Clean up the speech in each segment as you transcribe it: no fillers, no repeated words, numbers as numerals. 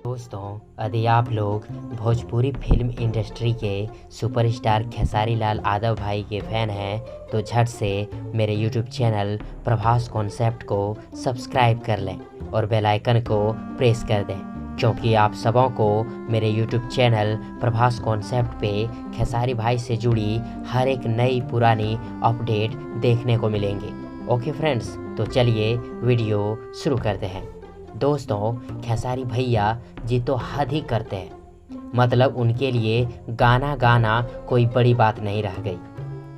दोस्तों, यदि आप लोग भोजपुरी फिल्म इंडस्ट्री के सुपरस्टार खेसारी लाल यादव भाई के फैन हैं तो झट से मेरे यूट्यूब चैनल प्रभास कॉन्सेप्ट को सब्सक्राइब कर लें और बेल आइकन को प्रेस कर दें, क्योंकि आप सबों को मेरे यूट्यूब चैनल प्रभास कॉन्सेप्ट पे खेसारी भाई से जुड़ी हर एक नई पुरानी अपडेट देखने को मिलेंगे। ओके फ्रेंड्स, तो चलिए वीडियो शुरू करते हैं। दोस्तों, खेसारी भैया जी तो हद ही करते हैं, मतलब उनके लिए गाना गाना कोई बड़ी बात नहीं रह गई।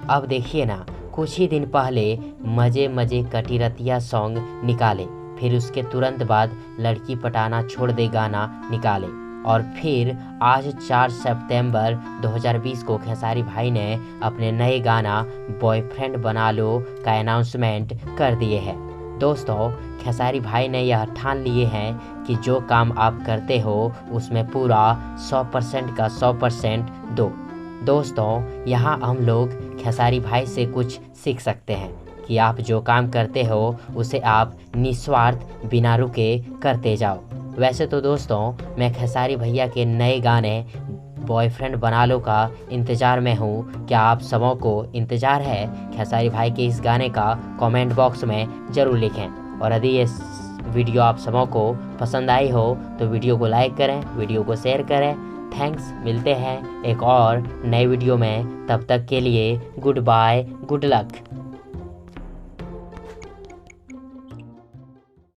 अब देखिए ना, कुछ ही दिन पहले मजे मजे कटीरतिया सॉन्ग निकाले, फिर उसके तुरंत बाद लड़की पटाना छोड़ दे गाना निकाले, और फिर आज 4 सितंबर 2020 को खेसारी भाई ने अपने नए गाना बॉयफ्रेंड बना लो का अनाउंसमेंट कर दिए हैं। दोस्तों, खेसारी भाई ने यह ठान लिए हैं कि जो काम आप करते हो उसमें पूरा 100% का 100% दो। दोस्तों, यहाँ हम लोग खेसारी भाई से कुछ सीख सकते हैं कि आप जो काम करते हो उसे आप निस्वार्थ बिना रुके करते जाओ। वैसे तो दोस्तों, मैं खेसारी भैया के नए गाने बॉयफ्रेंड बना लो का इंतज़ार में हूँ। क्या आप सबों को इंतज़ार है खेसारी भाई के इस गाने का? कमेंट बॉक्स में ज़रूर लिखें। और यदि ये वीडियो आप सबों को पसंद आई हो तो वीडियो को लाइक करें, वीडियो को शेयर करें। थैंक्स। मिलते हैं एक और नए वीडियो में, तब तक के लिए गुड बाय, गुड लक।